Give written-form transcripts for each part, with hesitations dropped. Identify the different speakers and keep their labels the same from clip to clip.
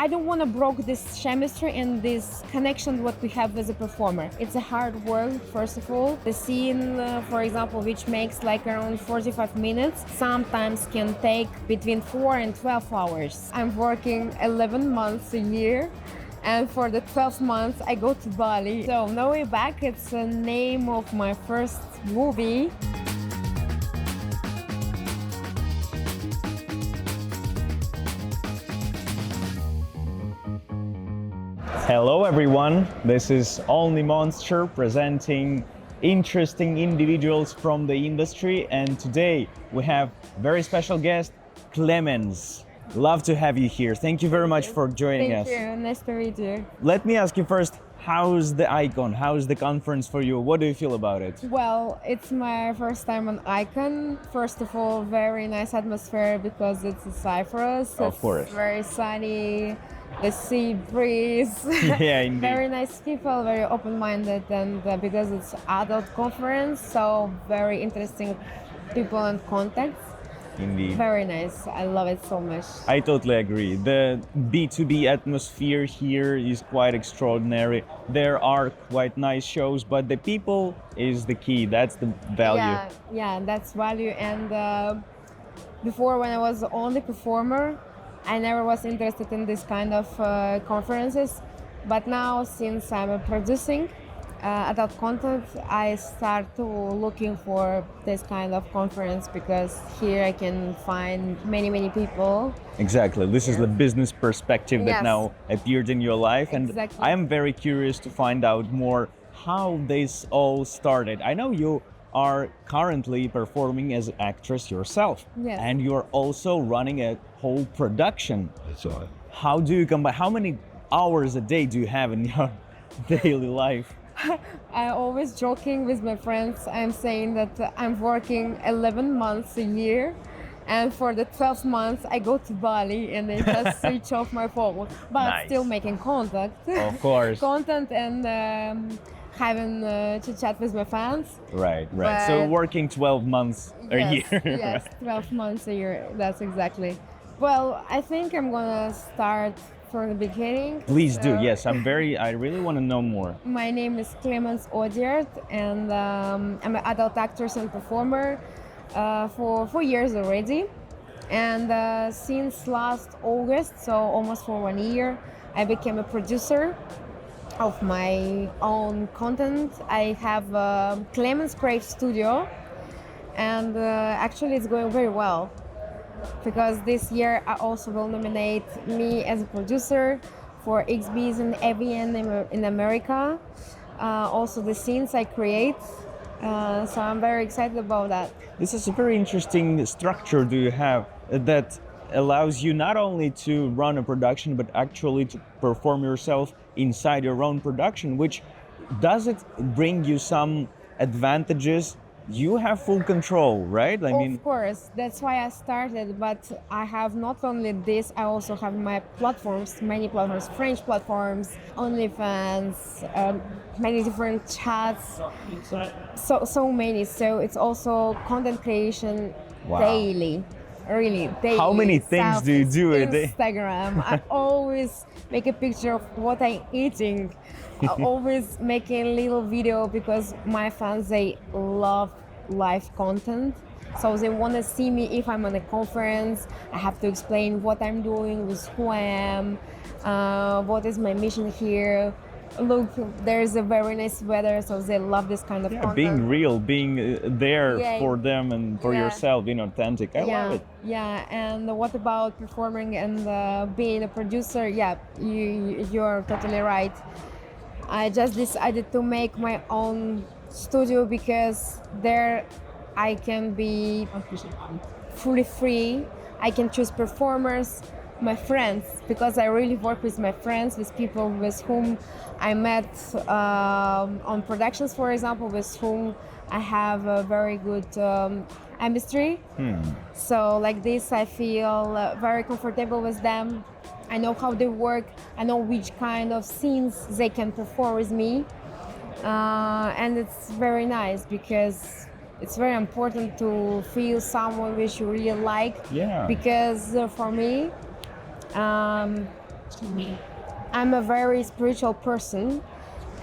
Speaker 1: I don't want to break this chemistry and this connection what we have as a performer. It's a hard work, first of all. The scene, for example, which makes like around 45 minutes, sometimes can take between 4 and 12 hours. I'm working 11 months a year. And for the 12 months, I go to Bali. So No Way Back, it's the name of my first movie.
Speaker 2: Hello everyone, this is Onlymonster presenting interesting individuals from the industry, and today we have very special guest, Clemens. Love to have you here. Thank you very much for joining us.
Speaker 1: Thank you, nice to meet you.
Speaker 2: Let me ask you first, how's the Icon? How's the conference for you? What do you feel about it?
Speaker 1: Well, it's my first time on Icon. First of all, very nice atmosphere because it's in Cyprus.
Speaker 2: Of course.
Speaker 1: It's very sunny, the sea breeze.
Speaker 2: Yeah, indeed.
Speaker 1: Very nice people, very open-minded, and because it's adult conference, so very interesting people and contacts.
Speaker 2: Indeed.
Speaker 1: Very nice. I love it so much.
Speaker 2: I totally agree. The B2B atmosphere here is quite extraordinary. There are quite nice shows, but the people is the key. That's the value.
Speaker 1: Yeah, that's value. And before, when I was only performer, I never was interested in this kind of conferences. But now, since I'm producing adult content, I start to looking for this kind of conference because here I can find many people.
Speaker 2: Exactly. This is the business perspective that
Speaker 1: Yes.
Speaker 2: now appeared in your life. And
Speaker 1: Exactly.
Speaker 2: I am very curious to find out more how this all started. I know you are currently performing as an actress yourself.
Speaker 1: Yes.
Speaker 2: And you're also running a whole production.
Speaker 3: That's all right.
Speaker 2: How do you combine, how many hours a day do you have in your daily life?
Speaker 1: I'm always joking with my friends. I'm saying that I'm working 11 months a year, and for the 12 months I go to Bali and I just switch off my phone, but
Speaker 2: Nice.
Speaker 1: still making contact,
Speaker 2: Of course.
Speaker 1: content, and having chit chat with my fans.
Speaker 2: Right. So
Speaker 1: But-
Speaker 2: working 12 months a
Speaker 1: Yes,
Speaker 2: year.
Speaker 1: yes, 12 months a year. That's exactly. Well, I think I'm gonna start from the beginning.
Speaker 2: Please do.
Speaker 1: So-
Speaker 2: Yes, I really want to know more.
Speaker 1: My name is Clemens Audiard, and I'm an adult actress and performer for 4 years already. And since last August, so almost for 1 year, I became a producer of my own content. I have Clemens Brave Studio, and actually it's going very well. Because this year I also will nominate me as a producer for XBs and AVN in America. Also the scenes I create. So I'm very excited about that.
Speaker 2: This is a very interesting structure do you have that allows you not only to run a production but actually to perform yourself inside your own production, which does it bring you some advantages? You have full control, right?
Speaker 1: Of course, that's why I started, but I have not only this, I also have my platforms, many platforms, French platforms, OnlyFans, many different chats, so many. So it's also content creation
Speaker 2: Wow.
Speaker 1: daily, really daily.
Speaker 2: How many things do you do a day?
Speaker 1: Instagram. I always make a picture of what I'm eating. I always make a little video because my fans, they love live content. So they want to see me if I'm on a conference. I have to explain what I'm doing, with who I am, what is my mission here. Look, there's a very nice weather, so they love this kind of content.
Speaker 2: Being real, being there
Speaker 1: Yeah.
Speaker 2: for them and for
Speaker 1: Yeah.
Speaker 2: yourself, being authentic. I love it.
Speaker 1: Yeah, and what about performing and being a producer? Yeah, you're totally right. I just decided to make my own studio because there I can be fully free. I can choose performers, my friends, because I really work with my friends, with people with whom I met on productions, for example, with whom I have a very good chemistry. So like this, I feel very comfortable with them. I know how they work. I know which kind of scenes they can perform with me. And it's very nice because it's very important to feel someone which you really like.
Speaker 2: Yeah.
Speaker 1: Because for me, I'm a very spiritual person,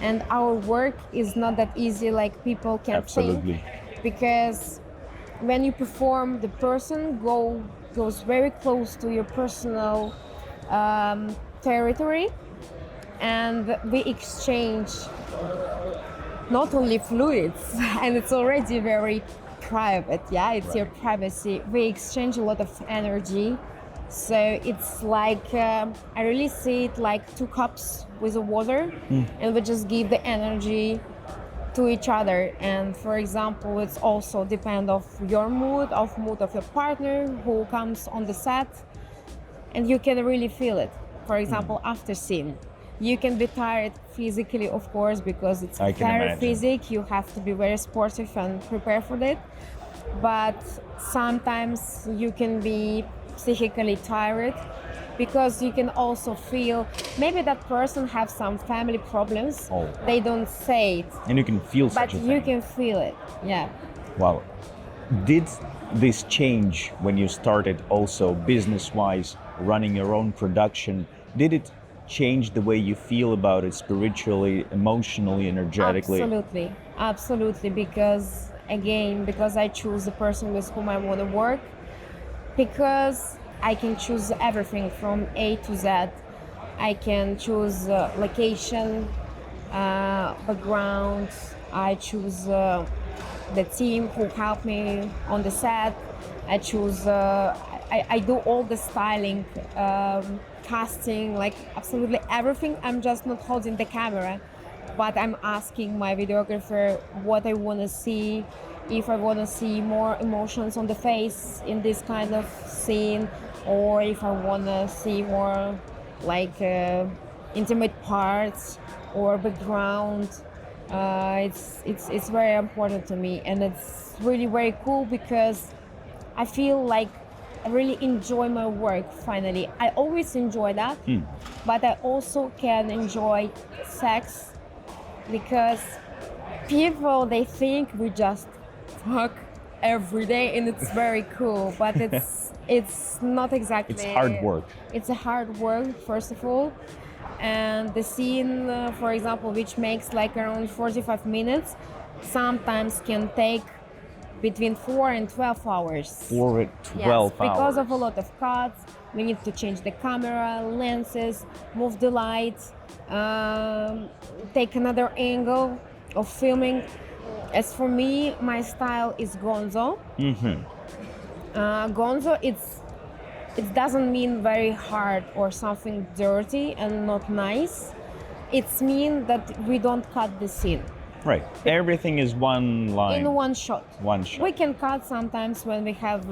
Speaker 1: and our work is not that easy like people can
Speaker 2: Absolutely.
Speaker 1: think, because when you perform, the person goes very close to your personal territory, and we exchange not only fluids, and it's already very private, yeah, it's your privacy. We exchange a lot of energy, so it's like I really see it like two cups with the water, and we just give the energy to each other. And for example, it's also depend of your mood of your partner who comes on the set, and you can really feel it. For example, after scene, you can be tired physically, of course, because it's
Speaker 2: I can
Speaker 1: very
Speaker 2: imagine.
Speaker 1: physical. You have to be very sportive and prepare for it. But sometimes you can be psychically tired, because you can also feel maybe that person have some family problems.
Speaker 2: Oh.
Speaker 1: They don't say it,
Speaker 2: And you can feel
Speaker 1: but
Speaker 2: such a
Speaker 1: you
Speaker 2: thing.
Speaker 1: can feel it. Yeah.
Speaker 2: Wow. Did this change when you started also business-wise, running your own production? Did it change the way you feel about it spiritually, emotionally, energetically?
Speaker 1: Absolutely, because again, because I choose the person with whom I want to work, because I can choose everything from A to Z. I can choose location, background. I choose the team who help me on the set. I choose. I do all the styling, casting, like absolutely everything. I'm just not holding the camera, but I'm asking my videographer what I want to see, if I want to see more emotions on the face in this kind of scene, or if I want to see more like intimate parts or background. It's very important to me, and it's really very cool because I feel like I really enjoy my work finally. I always enjoy that, but I also can enjoy sex, because people, they think we just fuck every day, and it's very cool, but it's not exactly.
Speaker 2: It's hard work.
Speaker 1: It's a hard work, first of all, and the scene, for example, which makes like around 45 minutes, sometimes can take between 4 and 12 hours.
Speaker 2: 4 to 12
Speaker 1: Yes,
Speaker 2: hours.
Speaker 1: because of a lot of cuts. We need to change the camera, lenses, move the light, take another angle of filming. As for me, my style is gonzo. Gonzo, it doesn't mean very hard or something dirty and not nice. It's mean that we don't cut the scene.
Speaker 2: Right. Everything is one line.
Speaker 1: In one shot.
Speaker 2: One shot.
Speaker 1: We can cut sometimes when we have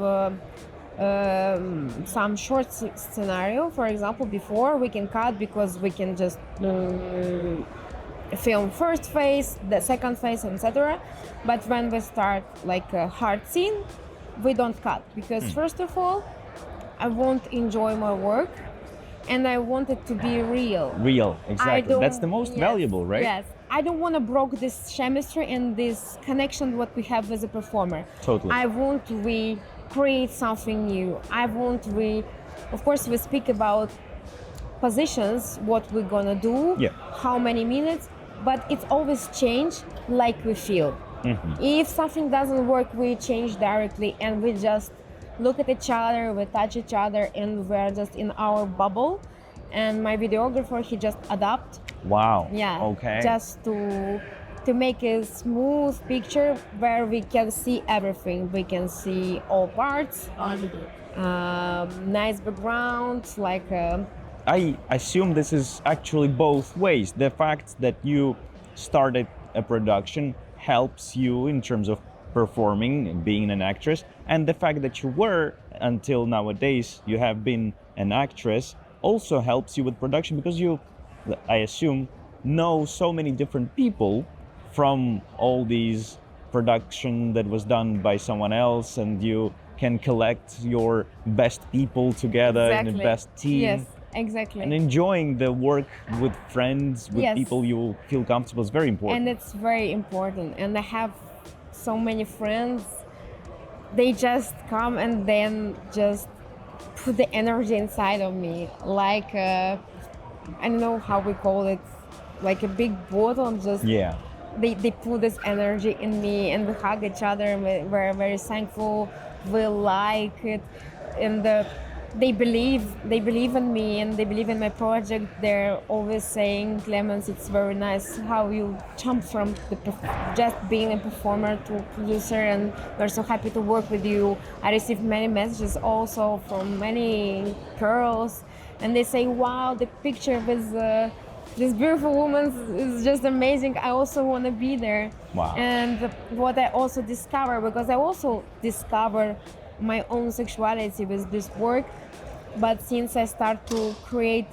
Speaker 1: some short scenario, for example, before we can cut, because we can just film first phase, the second phase, etc. But when we start like a hard scene, we don't cut, because first of all, I want to enjoy my work, and I want it to be real.
Speaker 2: Real, exactly. That's the most valuable, right?
Speaker 1: Yes. I don't want to break this chemistry and this connection what we have as a performer.
Speaker 2: Totally.
Speaker 1: I want to create something new. I want of course, we speak about positions, what we're gonna do, how many minutes, but it's always change like we feel. If something doesn't work, we change directly, and we just look at each other, we touch each other, and we're just in our bubble. And my videographer, he just adapt.
Speaker 2: Wow.
Speaker 1: Yeah.
Speaker 2: Okay.
Speaker 1: Just to make a smooth picture where we can see everything. We can see all parts. Nice background, like.
Speaker 2: I assume this is actually both ways. The fact that you started a production helps you in terms of performing and being an actress, and the fact that you were, until nowadays, you have been an actress, also helps you with production, because you, I assume, know so many different people from all these production that was done by someone else, and you can collect your best people together in the best team.
Speaker 1: Yes, exactly.
Speaker 2: And enjoying the work with friends, with people you feel comfortable is very important.
Speaker 1: And it's very important. And I have so many friends, they just come and then just put the energy inside of me, like I don't know how we call it, like a big bottle. Just
Speaker 2: Yeah.
Speaker 1: they put this energy in me, and we hug each other, and we're very thankful. We like it, and they believe in me, and they believe in my project. They're always saying, Clemens, it's very nice how you jump from just being a performer to producer, and we're so happy to work with you. I received many messages also from many girls, and they say, wow, the picture with this beautiful woman is just amazing. I also want to be there.
Speaker 2: Wow.
Speaker 1: And what I also discover, because I also discover my own sexuality with this work, but since I start to create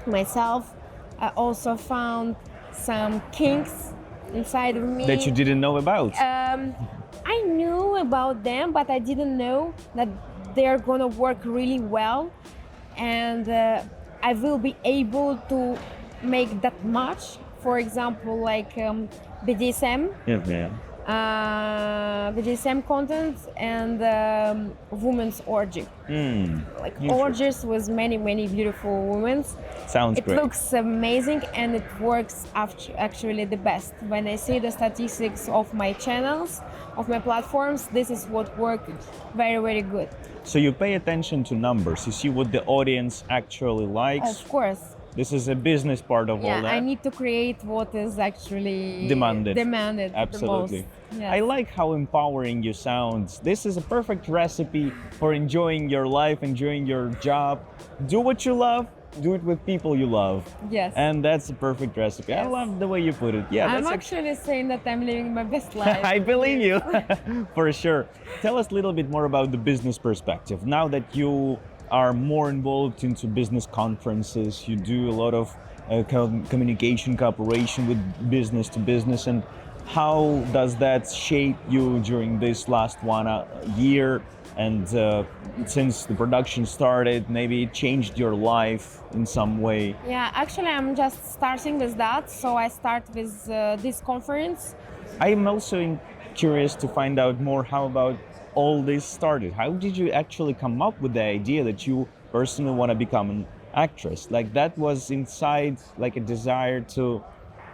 Speaker 1: myself, I also found some kinks inside of me
Speaker 2: That you didn't know about.
Speaker 1: I knew about them, but I didn't know that they're gonna work really well, and I will be able to make that much. For example, like BDSM,
Speaker 2: Yeah.
Speaker 1: BDSM content, and women's orgy. Like
Speaker 2: Interesting.
Speaker 1: orgies with many beautiful women.
Speaker 2: Sounds
Speaker 1: It
Speaker 2: great.
Speaker 1: looks amazing, and it works actually the best. When I see the statistics of my channels, of my platforms, this is what works very good.
Speaker 2: So you pay attention to numbers. You see what the audience actually likes.
Speaker 1: Of course.
Speaker 2: This is a business part of all
Speaker 1: Yeah,
Speaker 2: that.
Speaker 1: I need to create what is actually
Speaker 2: Demanded.
Speaker 1: The
Speaker 2: Absolutely.
Speaker 1: most. Yes.
Speaker 2: I like how empowering you sound. This is a perfect recipe for enjoying your life, enjoying your job. Do what you love, do it with people you love.
Speaker 1: Yes.
Speaker 2: And that's a perfect recipe. I
Speaker 1: Yes.
Speaker 2: love the way you put it. Yeah,
Speaker 1: I'm
Speaker 2: that's
Speaker 1: actually saying that I'm living my best life.
Speaker 2: I believe you, for sure. Tell us a little bit more about the business perspective. Now that you are more involved into business conferences, you do a lot of communication, cooperation with business to business, and how does that shape you during this last year? And since the production started, maybe it changed your life in some way?
Speaker 1: Yeah, actually, I'm just starting with that. So I start with this conference.
Speaker 2: I am also curious to find out more how about all this started. How did you actually come up with the idea that you personally want to become an actress? Like that was inside, like a desire to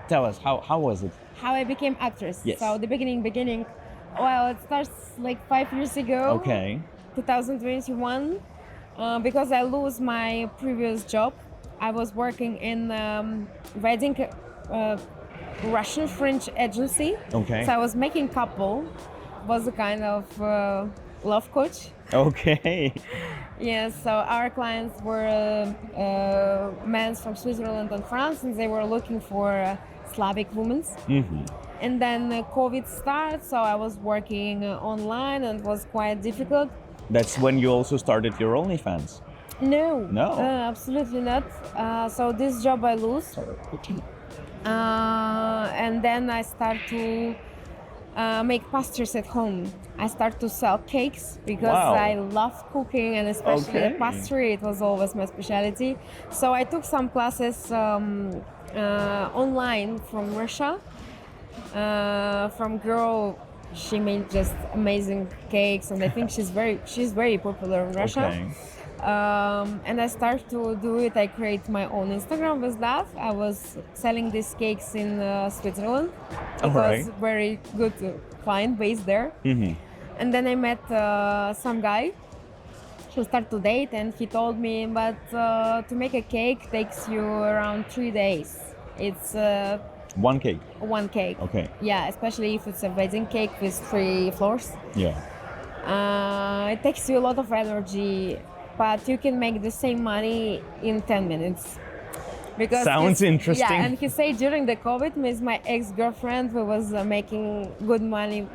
Speaker 2: tell us how was it?
Speaker 1: How I became actress.
Speaker 2: Yes.
Speaker 1: So the beginning. Well, it starts like 5 years ago.
Speaker 2: Okay.
Speaker 1: 2021. Because I lose my previous job. I was working in wedding Russian French agency.
Speaker 2: Okay.
Speaker 1: So I was making couple. Was a kind of love coach.
Speaker 2: Okay.
Speaker 1: Yes, so our clients were men from Switzerland and France, and they were looking for Slavic women.
Speaker 2: Mm-hmm.
Speaker 1: And then COVID started, so I was working online, and it was quite difficult.
Speaker 2: That's when you also started your OnlyFans.
Speaker 1: No,
Speaker 2: No.
Speaker 1: Absolutely not. So this job I lose, and then I start to make pastries at home. I start to sell cakes because
Speaker 2: Wow.
Speaker 1: I love cooking, and especially
Speaker 2: Okay.
Speaker 1: the pastry. It was always my specialty. So I took some classes online from Russia, from girl. She made just amazing cakes, and I think she's very popular in Russia.
Speaker 2: Okay.
Speaker 1: And I started to do it. I create my own Instagram with that. I was selling these cakes in Switzerland. It
Speaker 2: Alright.
Speaker 1: was very good client base there.
Speaker 2: Mm-hmm.
Speaker 1: And then I met some guy who started to date, and he told me, but to make a cake takes you around 3 days. It's
Speaker 2: One cake.
Speaker 1: one cake.
Speaker 2: Okay.
Speaker 1: Yeah, especially if it's a wedding cake with 3 floors.
Speaker 2: Yeah.
Speaker 1: It takes you a lot of energy, but you can make the same money in 10 minutes. Because
Speaker 2: Sounds interesting.
Speaker 1: Yeah, and he said during the COVID, with my ex-girlfriend, we was making good money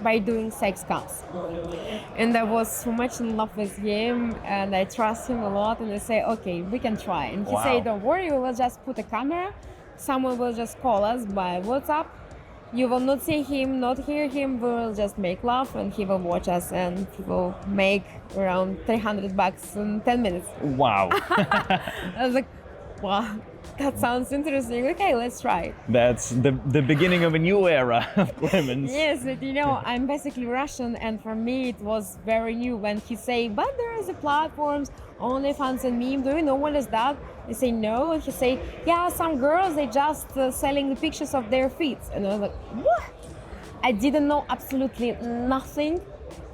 Speaker 1: by doing sex cams. And I was so much in love with him, and I trust him a lot, and I say, okay, we can try. And he
Speaker 2: Wow.
Speaker 1: said, don't worry, we will just put a camera, someone will just call us by WhatsApp. You will not see him, not hear him, we will just make love, and he will watch us, and he will make around $300 in 10 minutes.
Speaker 2: Wow.
Speaker 1: I was like, well, that sounds interesting. Okay, let's try.
Speaker 2: That's the beginning of a new era of Clemens.
Speaker 1: Yes, but I'm basically Russian, and for me it was very new when he say, but there is a platforms, OnlyFans and meme. Do you know what is that? I say no, and he say, yeah, some girls they just selling the pictures of their feet, and I was like, what? I didn't know absolutely nothing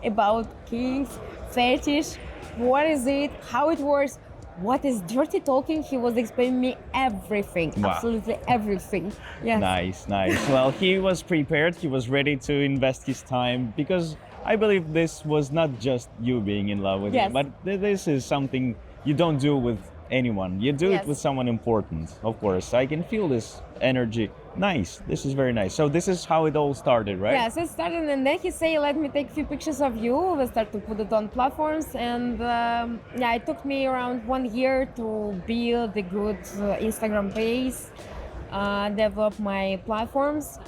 Speaker 1: about kinks, fetish, what is it, how it works. What is dirty talking? He was explaining me everything,
Speaker 2: Wow.
Speaker 1: absolutely everything. Yes.
Speaker 2: Nice. Well, he was prepared. He was ready to invest his time because I believe this was not just you being in love with
Speaker 1: Yes.
Speaker 2: him, but this is something you don't do with anyone. You do
Speaker 1: Yes.
Speaker 2: it with someone important, of course. I can feel this energy. Nice. This is very nice. So this is how it all started, right?
Speaker 1: Yes, it started, and then he say, "Let me take a few pictures of you." We start to put it on platforms, and it took me around 1 year to build a good Instagram page, develop my platforms,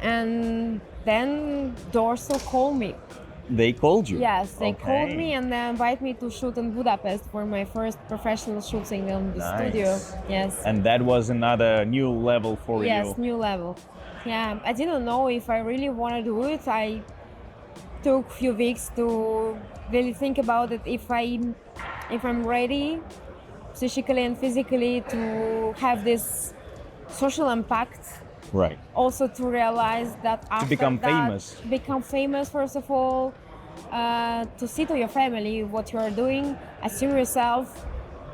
Speaker 1: and then Dorso called me.
Speaker 2: They called you.
Speaker 1: Yes, they called
Speaker 2: Okay.
Speaker 1: me and they invited me to shoot in Budapest for my first professional shooting in the
Speaker 2: Nice.
Speaker 1: studio. Yes.
Speaker 2: And that was another new level for
Speaker 1: Yes,
Speaker 2: you.
Speaker 1: new level. Yeah, I didn't know if I really want to do it. I took a few weeks to really think about it. If I'm ready, psychically and physically, to have this social impact.
Speaker 2: Right.
Speaker 1: Also to realize that after
Speaker 2: become
Speaker 1: that,
Speaker 2: famous.
Speaker 1: become famous first of all, to see to your family what you are doing, assume yourself,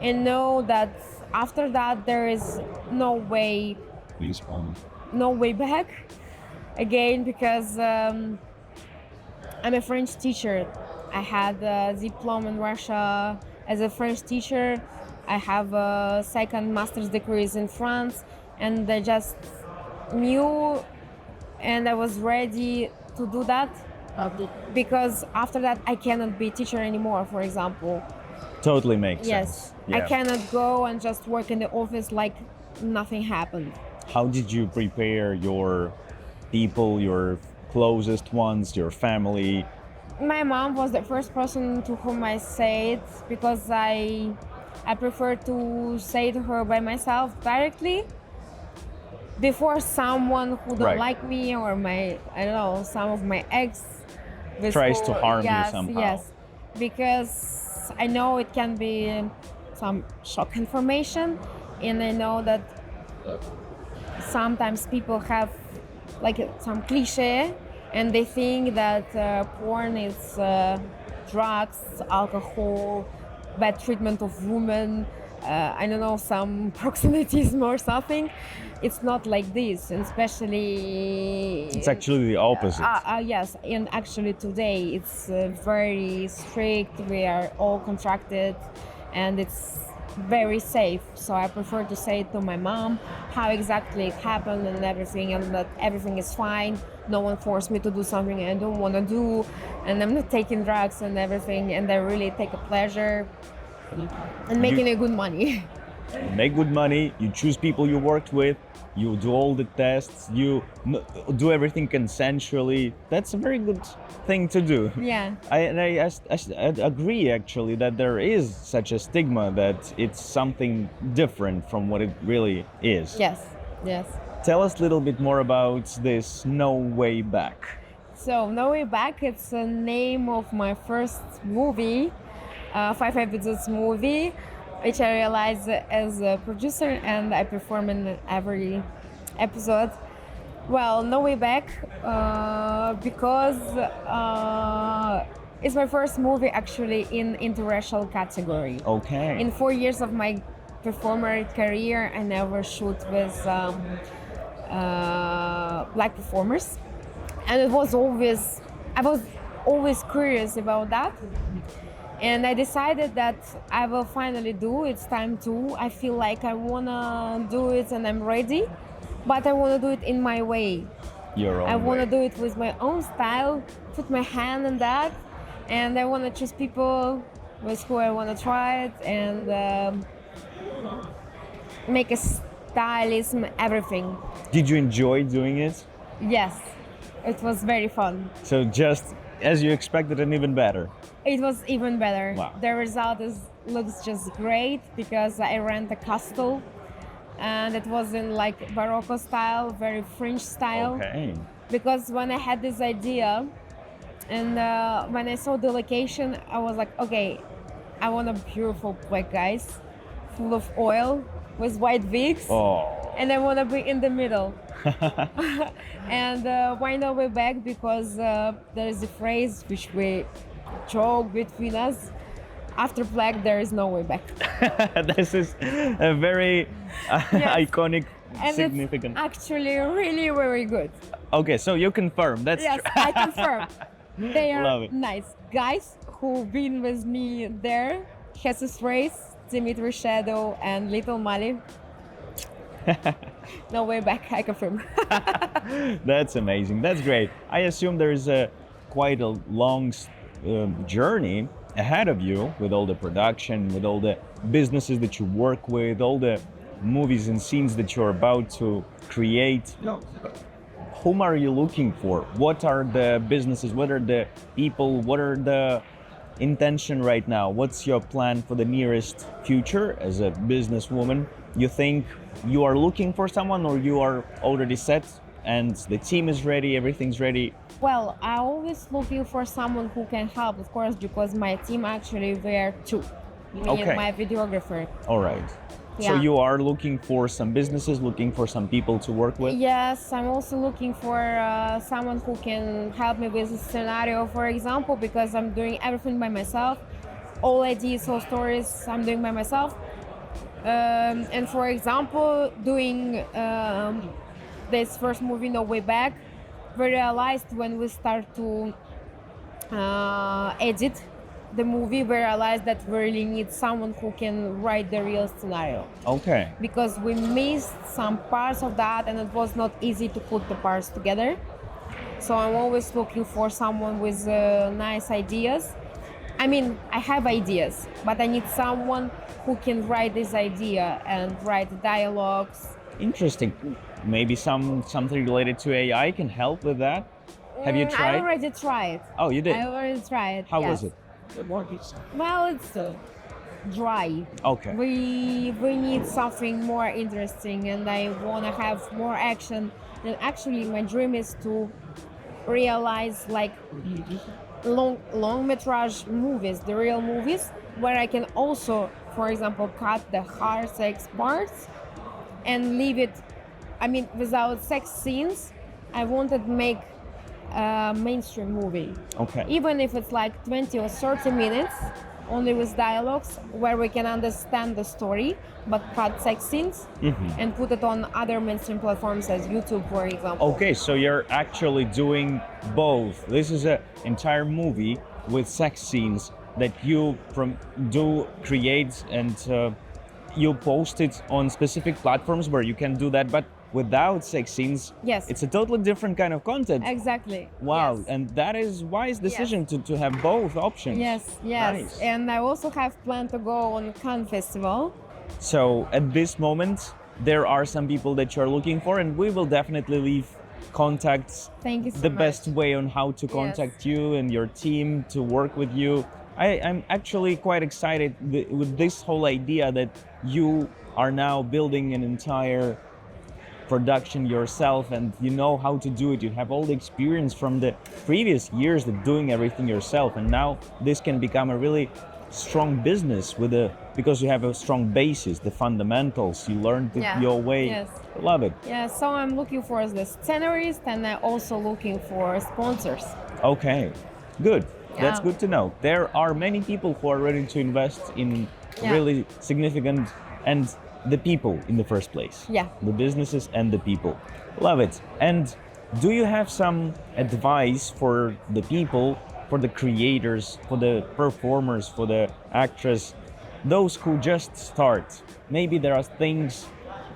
Speaker 1: and know that after that there is no way back again, because I'm a French teacher. I had a diploma in Russia as a French teacher. I have a second master's degrees in France, and I just knew and I was ready to do that, because after that I cannot be a teacher anymore, for example.
Speaker 2: Totally makes
Speaker 1: Yes,
Speaker 2: sense.
Speaker 1: I
Speaker 2: Yeah.
Speaker 1: cannot go and just work in the office like nothing happened.
Speaker 2: How did you prepare your people, your closest ones, your family?
Speaker 1: My mom was the first person to whom I said, because I prefer to say to her by myself directly before someone who don't
Speaker 2: Right.
Speaker 1: like me, or some of my ex
Speaker 2: Tries to harm you somehow.
Speaker 1: Yes, because I know it can be some shock information, and I know that sometimes people have like some cliche, and they think that porn is drugs, alcohol, bad treatment of women, some proxenetism or something. It's not like this, and especially
Speaker 2: It's actually the opposite.
Speaker 1: yes, and actually today it's very strict. We are all contracted, and it's very safe. So I prefer to say to my mom how exactly it happened and everything, and that everything is fine. No one forced me to do something I don't want to do, and I'm not taking drugs and everything, and I really take a pleasure and making a good money.
Speaker 2: You make good money, you choose people you worked with, you do all the tests, you do everything consensually. That's a very good thing to do.
Speaker 1: Yeah.
Speaker 2: I agree actually that there is such a stigma that it's something different from what it really is.
Speaker 1: Yes.
Speaker 2: Tell us a little bit more about this No Way Back.
Speaker 1: So No Way Back, it's the name of my first movie, 5 episodes movie, which I realized as a producer, and I perform in every episode. Well, No Way Back, because it's my first movie actually in interracial category.
Speaker 2: Okay.
Speaker 1: In 4 years of my performer career, I never shoot with black performers, and I was always curious about that. And I decided that I will finally do. It's time to. I feel like I wanna do it, and I'm ready, but I wanna do it in my way.
Speaker 2: Your own
Speaker 1: I wanna
Speaker 2: way.
Speaker 1: do it with my own style, put my hand in that, and I wanna choose people with who I wanna try it, and make a stylism, everything.
Speaker 2: Did you enjoy doing it?
Speaker 1: Yes, it was very fun.
Speaker 2: So just as you expected and even better.
Speaker 1: It was even better.
Speaker 2: Wow.
Speaker 1: The result is looks just great because I rent a castle, and it was in like Barocco style, very French style.
Speaker 2: Okay.
Speaker 1: Because when I had this idea, and when I saw the location, I was like, okay, I want a beautiful black guys, full of oil, with white wigs,
Speaker 2: Oh.
Speaker 1: and I want to be in the middle. And why no way back? Because there is a phrase which we joke between us: after black, there is no way back.
Speaker 2: This is a very iconic,
Speaker 1: And
Speaker 2: significant.
Speaker 1: it's actually really very good.
Speaker 2: Okay, so you confirm that's
Speaker 1: Yes,
Speaker 2: true.
Speaker 1: I confirm. They
Speaker 2: Love
Speaker 1: are
Speaker 2: it.
Speaker 1: nice guys who've been with me there. Jesus Race, Dimitri Shadow, and Little Mali. No way back, I confirm.
Speaker 2: That's amazing. That's great. I assume there is a quite a long journey ahead of you with all the production, with all the businesses that you work with, all the movies and scenes that you're about to create. Whom are you looking for? What are the businesses? What are the people? What are the intention right now? What's your plan for the nearest future as a businesswoman? You think you are looking for someone, or you are already set and the team is ready, everything's ready?
Speaker 1: Well, I always looking for someone who can help, of course, because my team actually were two. Me
Speaker 2: Okay.
Speaker 1: and my videographer.
Speaker 2: All right. So
Speaker 1: Yeah.
Speaker 2: you are looking for some businesses, looking for some people to work with?
Speaker 1: Yes, I'm also looking for someone who can help me with the scenario, for example, because I'm doing everything by myself. All ideas, all stories, I'm doing by myself. And for example, doing this first movie, No Way Back, we realized when we start to edit the movie, we realized that we really need someone who can write the real scenario.
Speaker 2: Okay.
Speaker 1: Because we missed some parts of that and it was not easy to put the parts together. So I'm always looking for someone with nice ideas. I mean, I have ideas, but I need someone who can write this idea and write dialogues.
Speaker 2: Interesting. Maybe something related to AI can help with that? Have you
Speaker 1: I
Speaker 2: tried?
Speaker 1: already tried.
Speaker 2: Oh, you did?
Speaker 1: I already tried.
Speaker 2: How
Speaker 1: yes.
Speaker 2: was it?
Speaker 1: Well, it's dry.
Speaker 2: Okay.
Speaker 1: We need something more interesting, and I want to have more action. And actually, my dream is to realize like long metrage movies, the real movies, where I can also, for example, cut the hard sex parts and leave it. I mean, without sex scenes, I wanted to make a mainstream movie.
Speaker 2: Okay.
Speaker 1: Even if it's like 20 or 30 minutes, only with dialogues, where we can understand the story, but cut sex scenes and put it on other mainstream platforms as YouTube, for example.
Speaker 2: Okay, so you're actually doing both. This is an entire movie with sex scenes that you create and you post it on specific platforms where you can do that, but without sex scenes.
Speaker 1: Yes.
Speaker 2: It's a totally different kind of content.
Speaker 1: Exactly.
Speaker 2: Wow,
Speaker 1: Yes.
Speaker 2: and that is wise decision to have both options.
Speaker 1: Yes.
Speaker 2: Nice.
Speaker 1: And I also have planned to go on Cannes Festival.
Speaker 2: So at this moment, there are some people that you're looking for, and we will definitely leave contacts.
Speaker 1: Thank you so
Speaker 2: The
Speaker 1: much.
Speaker 2: best way on how to contact you and your team to work with you. I'm actually quite excited with this whole idea that you are now building an entire production yourself, and you know how to do it. You have all the experience from the previous years of doing everything yourself, and now this can become a really strong business because you have a strong basis, the fundamentals. You learned it your way.
Speaker 1: Yes.
Speaker 2: Love it.
Speaker 1: Yeah, so I'm looking for the scenarist, and I'm also looking for sponsors.
Speaker 2: Okay, good. That's
Speaker 1: Yeah.
Speaker 2: good to know. There are many people who are ready to invest in really significant, and the people in the first place.
Speaker 1: Yeah.
Speaker 2: The businesses and the people. Love it. And do you have some advice for the people, for the creators, for the performers, for the actors, those who just start? Maybe there are things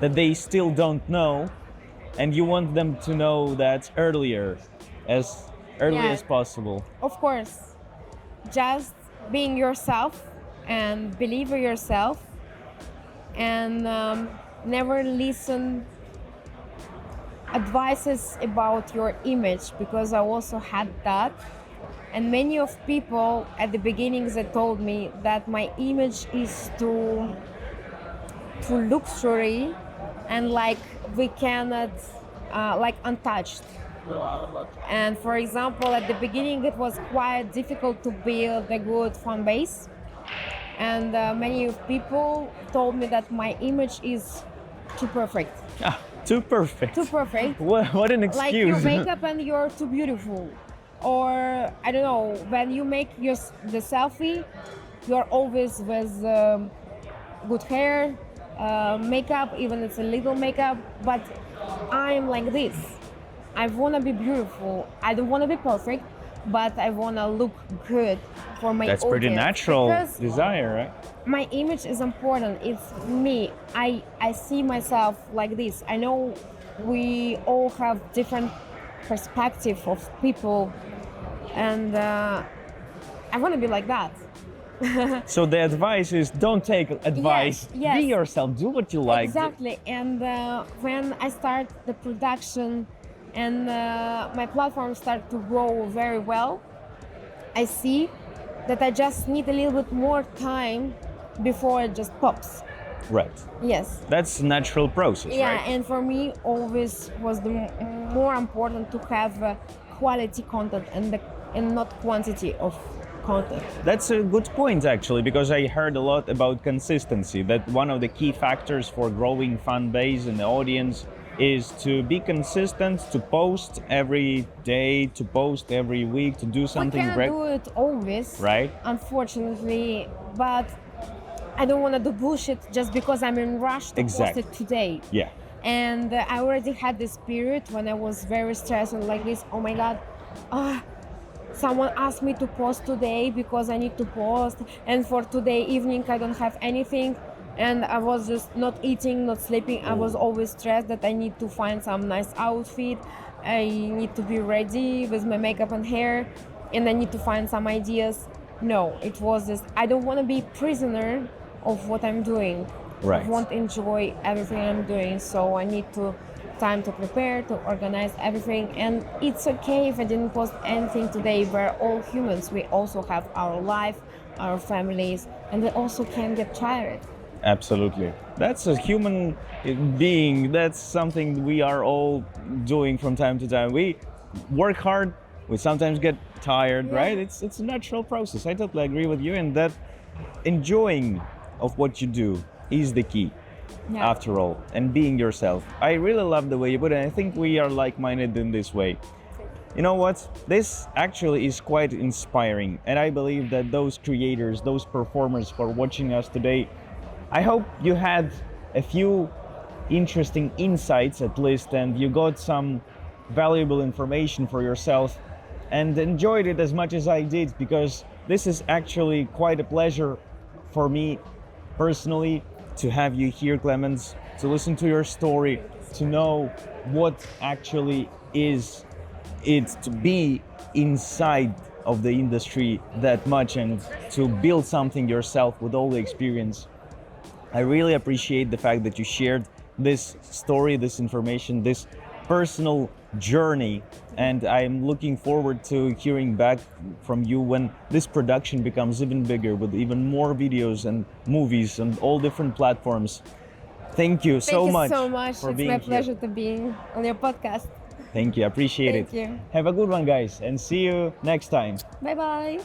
Speaker 2: that they still don't know, and you want them to know that as early as possible.
Speaker 1: Of course, just being yourself and believe in yourself, and never listen advices about your image, because I also had that. And many of people at the beginning they told me that my image is too luxury and like we cannot like untouched. And for example, at the beginning it was quite difficult to build a good fan base, and many of people told me that my image is too perfect.
Speaker 2: Too perfect.
Speaker 1: Too perfect.
Speaker 2: What an
Speaker 1: Like your
Speaker 2: excuse.
Speaker 1: makeup and you're too beautiful. Or I don't know, when you make the selfie, you're always with good hair, makeup, even it's a little makeup. But I'm like this. I wanna be beautiful. I don't wanna be perfect, but I wanna look good for my
Speaker 2: That's pretty
Speaker 1: audience.
Speaker 2: natural
Speaker 1: Because
Speaker 2: desire, right?
Speaker 1: my image is important. It's me. I see myself like this. I know we all have different perspective of people, and I want to be like that.
Speaker 2: So the advice is don't take advice.
Speaker 1: Yes.
Speaker 2: Be yourself. Do what you like.
Speaker 1: Exactly. And when I start the production and my platform start to grow very well, I see that I just need a little bit more time before it just pops.
Speaker 2: Right.
Speaker 1: Yes.
Speaker 2: That's a natural process,
Speaker 1: Yeah,
Speaker 2: right?
Speaker 1: and for me, always was the more important to have quality content and not quantity of content.
Speaker 2: That's a good point, actually, because I heard a lot about consistency. That one of the key factors for growing fan base and the audience is to be consistent, to post every day, to post every week, to do something
Speaker 1: We cannot do it always,
Speaker 2: right?
Speaker 1: unfortunately, but I don't want to do bullshit just because I'm in rush to
Speaker 2: Exactly.
Speaker 1: post it today.
Speaker 2: Yeah.
Speaker 1: And I already had this period when I was very stressed and like this, oh my God, someone asked me to post today because I need to post, and for today evening I don't have anything, and I was just not eating, not sleeping. I was always stressed that I need to find some nice outfit, I need to be ready with my makeup and hair, and I need to find some ideas. No, it was just, I don't want to be prisoner of what I'm doing.
Speaker 2: Right.
Speaker 1: I want to enjoy everything I'm doing, so I need time to prepare, to organize everything. And it's okay if I didn't post anything today. We're all humans. We also have our life, our families, and we also can get tired.
Speaker 2: Absolutely. That's a human being. That's something we are all doing from time to time. We work hard. We sometimes get tired, right? It's a natural process. I totally agree with you, and that enjoying of what you do is the key.
Speaker 1: Yeah.
Speaker 2: After all, and being yourself. I really love the way you put it. I think we are like-minded in this way. You know what? This actually is quite inspiring, and I believe that those creators, those performers who are watching us today, I hope you had a few interesting insights at least, and you got some valuable information for yourself and enjoyed it as much as I did, because this is actually quite a pleasure for me personally to have you here, Clemens, to listen to your story, to know what actually is it to be inside of the industry that much and to build something yourself with all the experience. I really appreciate the fact that you shared this story, this information, this personal journey, and I'm looking forward to hearing back from you when this production becomes even bigger with even more videos and movies on all different platforms. Thank you so much.
Speaker 1: Thank you so much.
Speaker 2: For
Speaker 1: It's
Speaker 2: being
Speaker 1: my
Speaker 2: here.
Speaker 1: pleasure to be on your podcast.
Speaker 2: Thank you, appreciate
Speaker 1: Thank
Speaker 2: it.
Speaker 1: you.
Speaker 2: Have a good one, guys, and see you next time.
Speaker 1: Bye bye.